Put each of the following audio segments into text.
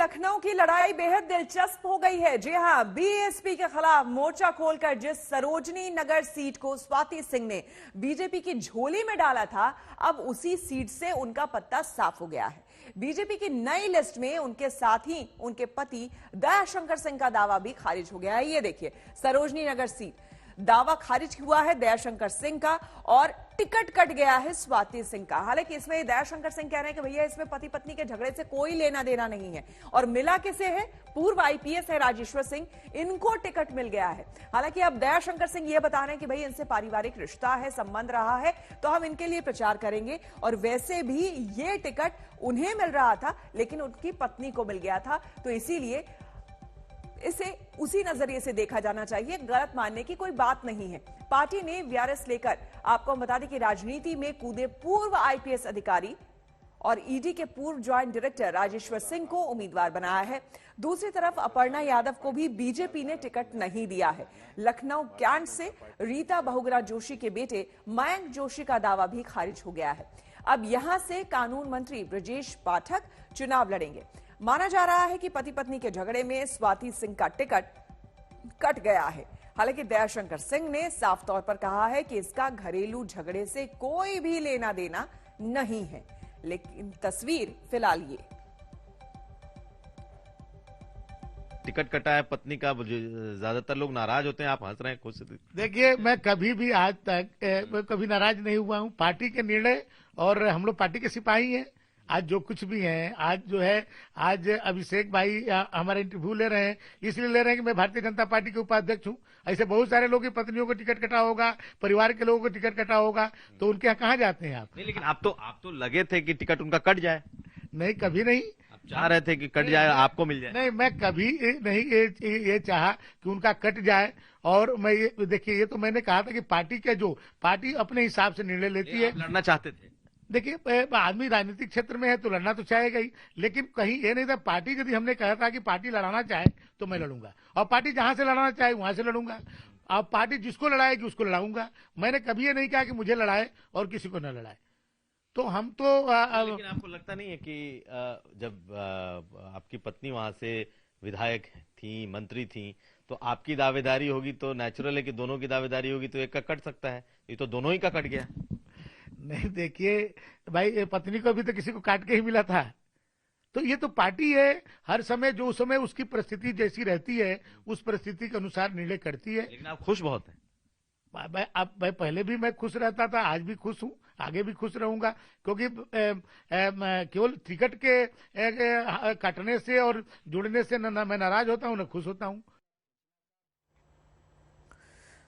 लखनऊ की लड़ाई बेहद दिलचस्प हो गई है। जी हां, बीएसपी के खिलाफ मोर्चा खोलकर जिस सरोजनी नगर सीट को स्वाति सिंह ने बीजेपी की झोली में डाला था, अब उसी सीट से उनका पत्ता साफ हो गया है। बीजेपी की नई लिस्ट में उनके साथ ही उनके पति दयाशंकर सिंह का दावा भी खारिज हो गया है। ये देखिए, सरोजनी नगर सीट दावा खारिज हुआ है दयाशंकर सिंह का और टिकट कट गया है स्वाति सिंह का। हालांकि इसमें दयाशंकर सिंह कह रहे हैं कि भैया इसमें पति पत्नी के झगड़े से कोई लेना देना नहीं है, और मिला किसे है? पूर्व आईपीएस है राजेश्वर सिंह, इनको टिकट मिल गया है। हालांकि अब दयाशंकर सिंह ये बता रहे हैं कि भाई इनसे पारिवारिक रिश्ता है, संबंध रहा है, तो हम इनके लिए प्रचार करेंगे। और वैसे भी ये टिकट उन्हें मिल रहा था, लेकिन उनकी पत्नी को मिल गया था, तो इसीलिए इसे उसी नजरिए से देखा जाना चाहिए, गलत मानने की कोई बात नहीं है। पार्टी ने वीआरएस लेकर, आपको हम बता दें कि राजनीति में कूदे पूर्व आईपीएस अधिकारी और ईडी के पूर्व ज्वाइंट डायरेक्टर राजेश्वर सिंह को उम्मीदवार बनाया है। दूसरी तरफ अपर्णा यादव को भी बीजेपी ने टिकट नहीं दिया है। लखनऊ कैंट से रीता बहुगुणा जोशी के बेटे मयंक जोशी का दावा भी खारिज हो गया है। अब यहां से कानून मंत्री ब्रजेश पाठक चुनाव लड़ेंगे। माना जा रहा है कि पति पत्नी के झगड़े में स्वाति सिंह का टिकट कट गया है। हालांकि दयाशंकर सिंह ने साफ तौर पर कहा है कि इसका घरेलू झगड़े से कोई भी लेना देना नहीं है। लेकिन तस्वीर फिलहाल ये टिकट कटा है पत्नी का, ज्यादातर लोग नाराज होते हैं, आप हंस रहे हैं खुद से। देखिए, मैं कभी भी आज तक कभी नाराज नहीं हुआ हूं। पार्टी के निर्णय, और हम लोग पार्टी के सिपाही हैं। आज जो कुछ भी है, आज जो है, आज अभिषेक भाई हमारा इंटरव्यू ले रहे हैं, इसलिए ले रहे हैं कि मैं भारतीय जनता पार्टी के उपाध्यक्ष हूं। ऐसे बहुत सारे लोगों की पत्नियों को टिकट कटा होगा, परिवार के लोगों को टिकट कटा होगा, तो उनके यहाँ कहाँ जाते हैं आप? नहीं, लेकिन आप तो लगे थे कि टिकट उनका कट जाए। नहीं, कभी नहीं। आप चाह रहे थे कि कट जाए, आपको मिल जाए। नहीं, मैं कभी नहीं ये चाहा कि उनका कट जाए। और मैं ये देखिए, ये तो मैंने कहा था कि पार्टी अपने हिसाब से निर्णय लेती है। लड़ना चाहते थे? देखिए, आदमी राजनीतिक क्षेत्र में है तो लड़ना तो चाहेगा ही, लेकिन कहीं ये नहीं था। पार्टी यदि हमने कहा था कि पार्टी लड़ाना चाहे तो मैं लड़ूंगा, और पार्टी जहां से लड़ाना चाहे वहां से लड़ूंगा। अब पार्टी जिसको लड़ाएगी उसको लड़ाऊंगा। मैंने कभी ये नहीं कहा कि मुझे लड़ाए और किसी को न लड़ाए। तो हम तो लेकिन आपको लगता नहीं है कि जब आपकी पत्नी वहां से विधायक थी, मंत्री थी, तो आपकी दावेदारी होगी तो नेचुरल है कि दोनों की दावेदारी होगी, तो एक का कट सकता है। ये तो दोनों ही का कट गया। नहीं, देखिए भाई, पत्नी को भी तो किसी को काट के ही मिला था। तो ये तो पार्टी है, हर समय जो समय उसकी परिस्थिति जैसी रहती है उस परिस्थिति के अनुसार निर्णय करती है। लेकिन आप खुश बहुत हैं। मैं पहले भी मैं खुश रहता था, आज भी खुश हूं, आगे भी खुश रहूंगा। क्योंकि केवल टिकट के काटने से और जुड़ने से न मैं नाराज होता हूं न खुश होता हूं।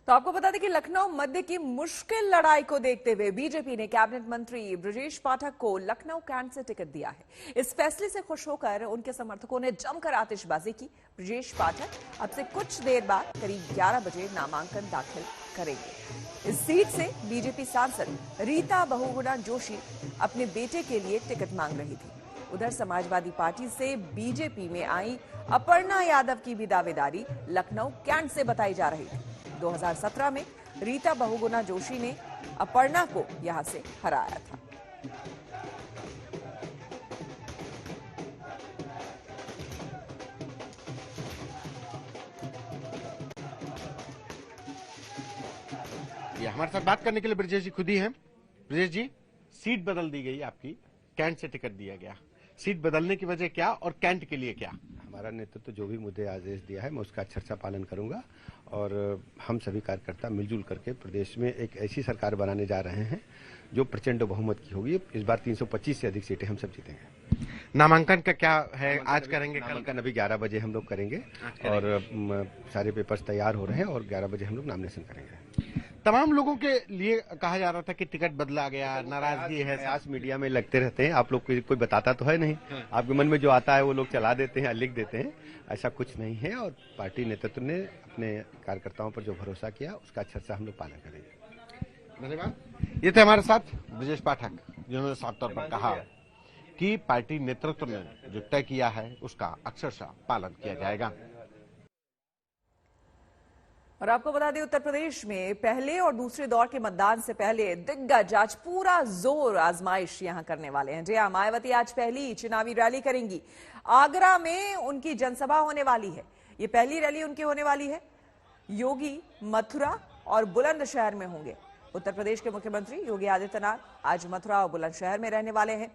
तो आपको बता दें कि लखनऊ मध्य की मुश्किल लड़ाई को देखते हुए बीजेपी ने कैबिनेट मंत्री ब्रजेश पाठक को लखनऊ कैंट से टिकट दिया है। इस फैसले से खुश होकर उनके समर्थकों ने जमकर आतिशबाजी की। ब्रजेश पाठक अब से कुछ देर बाद करीब 11 बजे नामांकन दाखिल करेंगे। इस सीट से बीजेपी सांसद रीता बहुगुणा जोशी अपने बेटे के लिए टिकट मांग रही थी। उधर समाजवादी पार्टी से बीजेपी में आई अपर्णा यादव की भी दावेदारी लखनऊ कैंट से बताई जा रही थी। 2017 में रीता बहुगुणा जोशी ने अपर्णा को यहां से हराया था। ये हमारे साथ बात करने के लिए ब्रजेश जी खुद ही हैं। ब्रजेश जी, सीट बदल दी गई आपकी, कैंट से टिकट दिया गया, सीट बदलने की वजह क्या और कैंट के लिए क्या? हमारा नेतृत्व जो भी मुझे आदेश दिया है मैं उसका अच्छा पालन करूंगा, और हम सभी कार्यकर्ता मिलजुल करके प्रदेश में एक ऐसी सरकार बनाने जा रहे हैं जो प्रचंड बहुमत की होगी। इस बार 325 से अधिक सीटें हम सब जीतेंगे। नामांकन का क्या है, आज करेंगे? नामांकन अभी 11 बजे हम लोग करेंगे, और सारे पेपर्स तैयार हो रहे हैं, और 11 बजे हम लोग नॉमिनेशन करेंगे। तमाम लोगों के लिए कहा जा रहा था कि टिकट बदला गया, नाराजगी है। आज मीडिया में लगते रहते हैं, आप लोग कोई बताता तो है नहीं। आपके मन में जो आता है वो लोग चला देते हैं, लिख देते हैं। ऐसा कुछ नहीं है, और पार्टी नेतृत्व ने अपने कार्यकर्ताओं पर जो भरोसा किया उसका अच्छा हम लोग पालन करेंगे। धन्यवाद। ये थे हमारे साथ ब्रजेश पाठक, जिन्होंने साफ तौर पर कहा कि पार्टी नेतृत्व ने जो तय किया है उसका अक्षरशः पालन किया जाएगा। और आपको बता दें, उत्तर प्रदेश में पहले और दूसरे दौर के मतदान से पहले दिग्गज आज पूरा जोर आजमाइश यहां करने वाले हैं। जी हां, मायावती आज पहली चुनावी रैली करेंगी। आगरा में उनकी जनसभा होने वाली है। ये पहली रैली उनकी होने वाली है। योगी मथुरा और बुलंदशहर में होंगे। उत्तर प्रदेश के मुख्यमंत्री योगी आदित्यनाथ आज मथुरा और बुलंदशहर में रहने वाले हैं।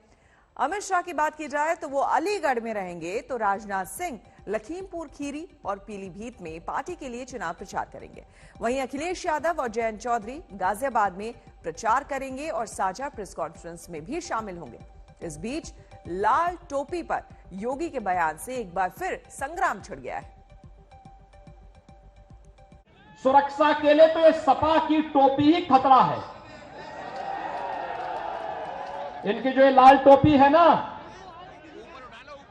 अमित शाह की बात की जाए तो वो अलीगढ़ में रहेंगे, तो राजनाथ सिंह लखीमपुर खीरी और पीलीभीत में पार्टी के लिए चुनाव प्रचार करेंगे। वहीं अखिलेश यादव और जयंत चौधरी गाजियाबाद में प्रचार करेंगे और साझा प्रेस कॉन्फ्रेंस में भी शामिल होंगे। इस बीच लाल टोपी पर योगी के बयान से एक बार फिर संग्राम छिड़ गया है। सुरक्षा के लिए तो ये सपा की टोपी ही खतरा है। इनकी जो ये लाल टोपी है ना,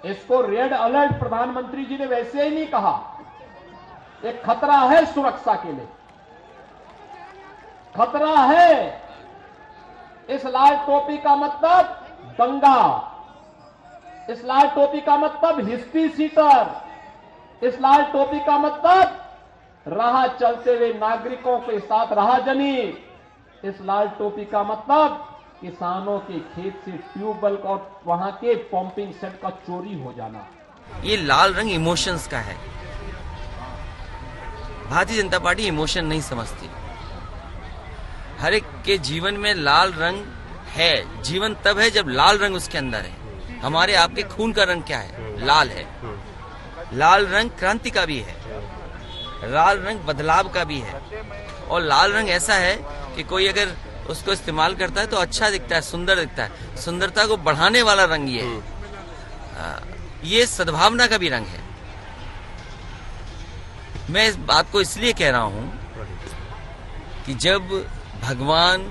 इसको रेड अलर्ट प्रधानमंत्री जी ने वैसे ही नहीं कहा, एक खतरा है सुरक्षा के लिए, खतरा है। इस लाल टोपी का मतलब दंगा, इस लाल टोपी का मतलब हिस्ट्री सीटर, इस लाल टोपी का मतलब राह चलते हुए नागरिकों के साथ राहजनी, इस लाल टोपी का मतलब किसानों के खेत से ट्यूबवेल और वहां के पंपिंग सेट का चोरी हो जाना। ये लाल रंग इमोशंस का है। भारतीय जनता पार्टी इमोशन नहीं समझती। हर एक के जीवन में लाल रंग है। जीवन तब है जब लाल रंग उसके अंदर है। हमारे आपके खून का रंग क्या है? लाल है। लाल रंग क्रांति का भी है, लाल रंग बदलाव का भी है, और लाल रंग ऐसा है कि कोई अगर उसको इस्तेमाल करता है तो अच्छा दिखता है, सुंदर दिखता है। सुंदरता को बढ़ाने वाला रंग ये है। ये सद्भावना का भी रंग है। मैं इस बात को इसलिए कह रहा हूं कि जब भगवान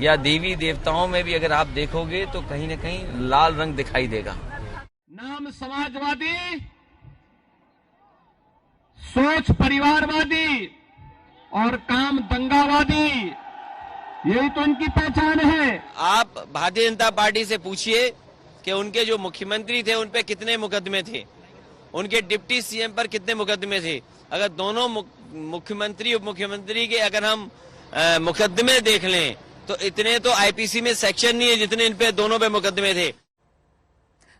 या देवी देवताओं में भी अगर आप देखोगे तो कहीं ना कहीं लाल रंग दिखाई देगा। नाम समाजवादी, सोच परिवारवादी और काम दंगावादी, यही तो उनकी पहचान है। आप भारतीय जनता पार्टी से पूछिए कि उनके जो मुख्यमंत्री थे उन पे कितने मुकदमे थे, उनके डिप्टी सीएम पर कितने मुकदमे थे। अगर दोनों मुख्यमंत्री उप मुख्यमंत्री के अगर हम मुकदमे देख लें तो इतने तो आईपीसी में सेक्शन नहीं है जितने इन पे दोनों पे मुकदमे थे।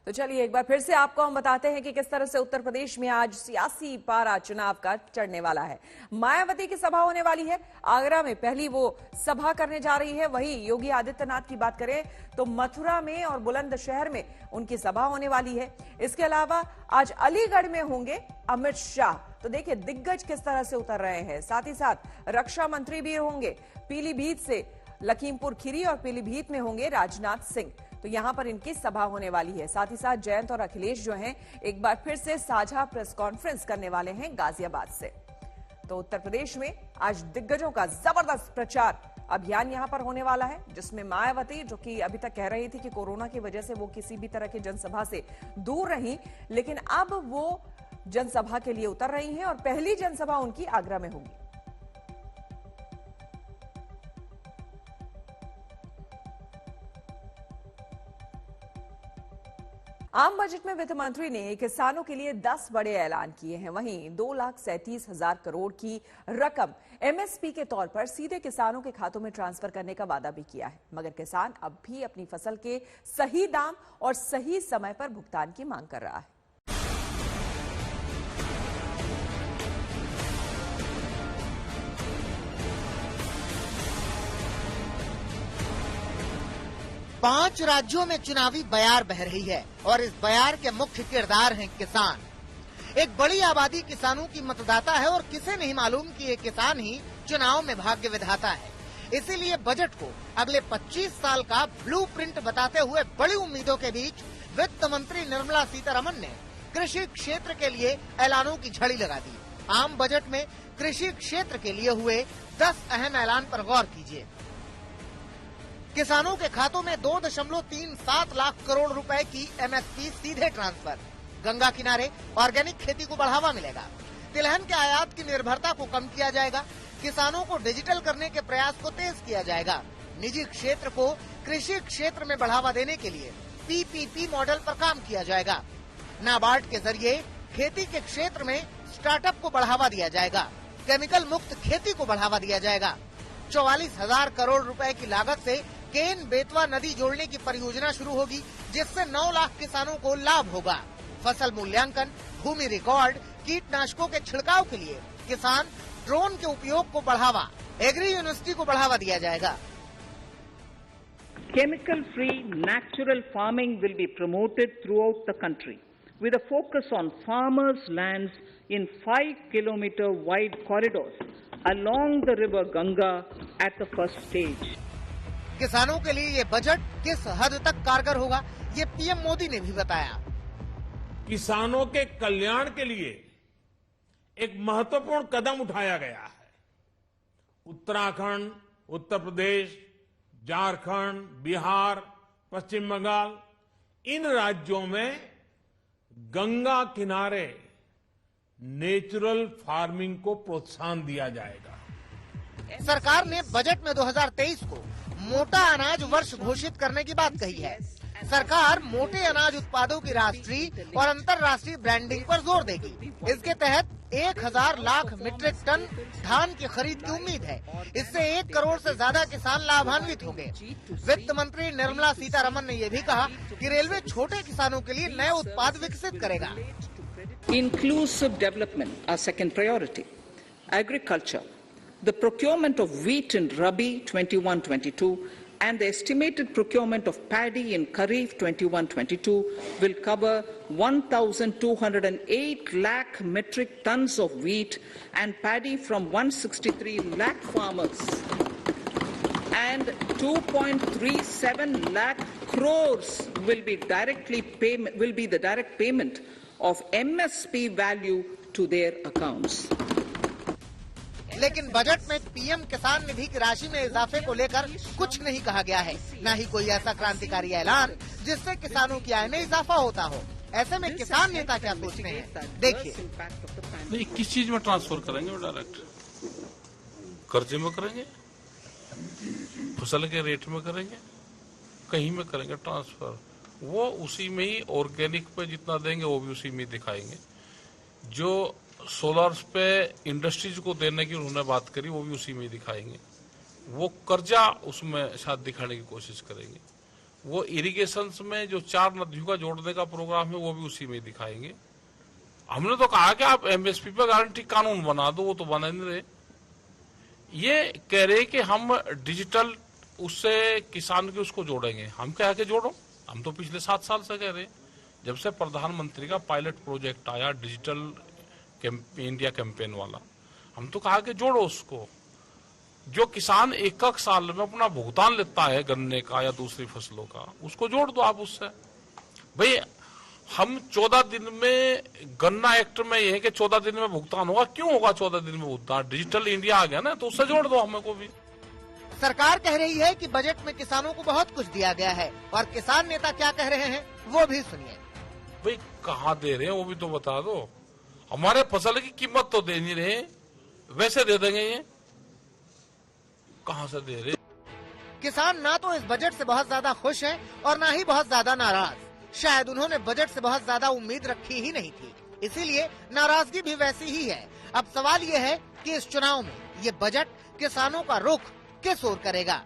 तो चलिए एक बार फिर से आपको हम बताते हैं कि किस तरह से उत्तर प्रदेश में आज सियासी पारा चुनाव का चढ़ने वाला है। मायावती की सभा होने वाली है। आगरा में पहली वो सभा करने जा रही है। वहीं योगी आदित्यनाथ की बात करें तो मथुरा में और बुलंदशहर में उनकी सभा होने वाली है। इसके अलावा आज अलीगढ़ में होंगे अमित शाह। तो देखिए दिग्गज किस तरह से उतर रहे हैं। साथ ही साथ रक्षा मंत्री भी होंगे। पीलीभीत से लखीमपुर खीरी और पीलीभीत में होंगे राजनाथ सिंह। तो यहां पर इनकी सभा होने वाली है। साथ ही साथ जयंत और अखिलेश जो हैं एक बार फिर से साझा प्रेस कॉन्फ्रेंस करने वाले हैं गाजियाबाद से। तो उत्तर प्रदेश में आज दिग्गजों का जबरदस्त प्रचार अभियान यहां पर होने वाला है, जिसमें मायावती जो कि अभी तक कह रही थी कि कोरोना की वजह से वो किसी भी तरह की जनसभा से दूर रही, लेकिन अब वो जनसभा के लिए उतर रही हैं और पहली जनसभा उनकी आगरा में होगी। आम बजट में वित्त मंत्री ने किसानों के लिए 10 बड़े ऐलान किए हैं। वहीं 2,37,000 करोड़ की रकम एमएसपी के तौर पर सीधे किसानों के खातों में ट्रांसफर करने का वादा भी किया है। मगर किसान अब भी अपनी फसल के सही दाम और सही समय पर भुगतान की मांग कर रहा है। पांच राज्यों में चुनावी बयार बह रही है और इस बयार के मुख्य किरदार हैं किसान। एक बड़ी आबादी किसानों की मतदाता है और किसे नहीं मालूम कि ये किसान ही चुनाव में भाग्य विधाता है। इसीलिए बजट को अगले 25 साल का ब्लूप्रिंट बताते हुए बड़ी उम्मीदों के बीच वित्त मंत्री निर्मला सीतारमण ने कृषि क्षेत्र के लिए ऐलानों की झड़ी लगा दी। आम बजट में कृषि क्षेत्र के लिए हुए 10 अहम ऐलान पर गौर कीजिए। किसानों के खातों में 2.37 लाख करोड़ रुपए की एमएसपी सीधे ट्रांसफर। गंगा किनारे ऑर्गेनिक खेती को बढ़ावा मिलेगा। तिलहन के आयात की निर्भरता को कम किया जाएगा। किसानों को डिजिटल करने के प्रयास को तेज किया जाएगा। निजी क्षेत्र को कृषि क्षेत्र में बढ़ावा देने के लिए पीपीपी मॉडल पर काम किया जाएगा। नाबार्ड के जरिए खेती के क्षेत्र में स्टार्टअप को बढ़ावा दिया जाएगा। केमिकल मुक्त खेती को बढ़ावा दिया जाएगा। 44,000 करोड़ रुपए की लागत से केन बेतवा नदी जोड़ने की परियोजना शुरू होगी, जिससे 9 लाख किसानों को लाभ होगा। फसल मूल्यांकन, भूमि रिकॉर्ड, कीटनाशकों के छिड़काव के लिए किसान ड्रोन के उपयोग को बढ़ावा, एग्री यूनिवर्सिटी को बढ़ावा दिया जाएगा। Chemical-free natural farming will be promoted throughout the country with a focus on farmers' lands in 5-kilometer wide corridors along the river Ganga at the first stage. किसानों के लिए ये बजट किस हद तक कारगर होगा, ये पीएम मोदी ने भी बताया। किसानों के कल्याण के लिए एक महत्वपूर्ण कदम उठाया गया है। उत्तराखंड, उत्तर प्रदेश, झारखंड, बिहार, पश्चिम बंगाल, इन राज्यों में गंगा किनारे नेचुरल फार्मिंग को प्रोत्साहन दिया जाएगा। सरकार ने बजट में 2023 को मोटा अनाज वर्ष घोषित करने की बात कही है। सरकार मोटे अनाज उत्पादों की राष्ट्रीय और अंतर्राष्ट्रीय ब्रांडिंग पर जोर देगी। इसके तहत 1000 लाख मीट्रिक टन धान की खरीद की उम्मीद है। इससे 1 करोड़ से ज्यादा किसान लाभान्वित होंगे। वित्त मंत्री निर्मला सीतारमण ने यह भी कहा कि रेलवे छोटे किसानों के लिए नए उत्पाद विकसित करेगा। Inclusive development, our second priority. Agriculture, the procurement of wheat in Rabi 21-22 and the estimated procurement of paddy in Kharif 21-22 will cover 1,208 lakh metric tons of wheat and paddy from 163 lakh farmers and 2.37 lakh crores will be the direct payment of MSP value to their accounts. लेकिन budget में PM किसान निधि की राशि में इजाफे को लेकर कुछ नहीं कहा गया है, न ही कोई ऐसा क्रांतिकारी ऐलान जिससे किसानों की आय में इजाफा होता हो। ऐसे में किसान नेता क्या सोचते हैं, देखिए। नहीं, किस चीज में ट्रांसफर करेंगे? डायरेक्ट कर्जे में करेंगे, फसल के रेट में करेंगे, कहीं में करेंगे ट्रांसफर। वो उसी में ही ऑर्गेनिक पे जितना देंगे वो भी उसी में दिखाएंगे। जो सोलर पे इंडस्ट्रीज को देने की उन्होंने बात करी वो भी उसी में दिखाएंगे। वो कर्जा उसमें शायद दिखाने की कोशिश करेंगे। वो इरिगेशन में जो 4 नदियों का जोड़ने का प्रोग्राम है वो भी उसी में दिखाएंगे। हमने तो कहा कि आप एमएसपी पे गारंटी कानून बना दो, वो तो बना नहीं रहे। ये कह रहे कि हम डिजिटल उससे किसान के उसको जोड़ेंगे। हम क्या के जोड़ो? हम तो पिछले 7 साल से कह रहे, जब से प्रधानमंत्री का पायलट प्रोजेक्ट आया डिजिटल इंडिया कैंपेन वाला, हम तो कहा कि जोड़ो उसको। जो किसान 1 साल में अपना भुगतान लेता है गन्ने का या दूसरी फसलों का, उसको जोड़ दो आप उससे। भाई हम 14 दिन में, गन्ना एक्ट में ये है कि 14 दिन में भुगतान होगा। क्यों होगा 14 दिन में भुगतान? डिजिटल इंडिया आ गया ना, तो उससे जोड़ दो हमें को भी। सरकार कह रही है कि बजट में किसानों को बहुत कुछ दिया गया है, और किसान नेता क्या कह रहे हैं वो भी सुनिए। भाई कहाँ दे रहे हैं वो भी तो बता दो। हमारे फसल की कीमत तो दे नहीं रहे, वैसे दे देंगे ये? कहाँ से दे रहे? किसान ना तो इस बजट से बहुत ज्यादा खुश हैं और ना ही बहुत ज्यादा नाराज। शायद उन्होंने बजट से बहुत ज्यादा उम्मीद रखी ही नहीं थी, इसीलिए नाराजगी भी वैसी ही है। अब सवाल ये है कि इस चुनाव में ये बजट किसानों का रुख किस ओर करेगा।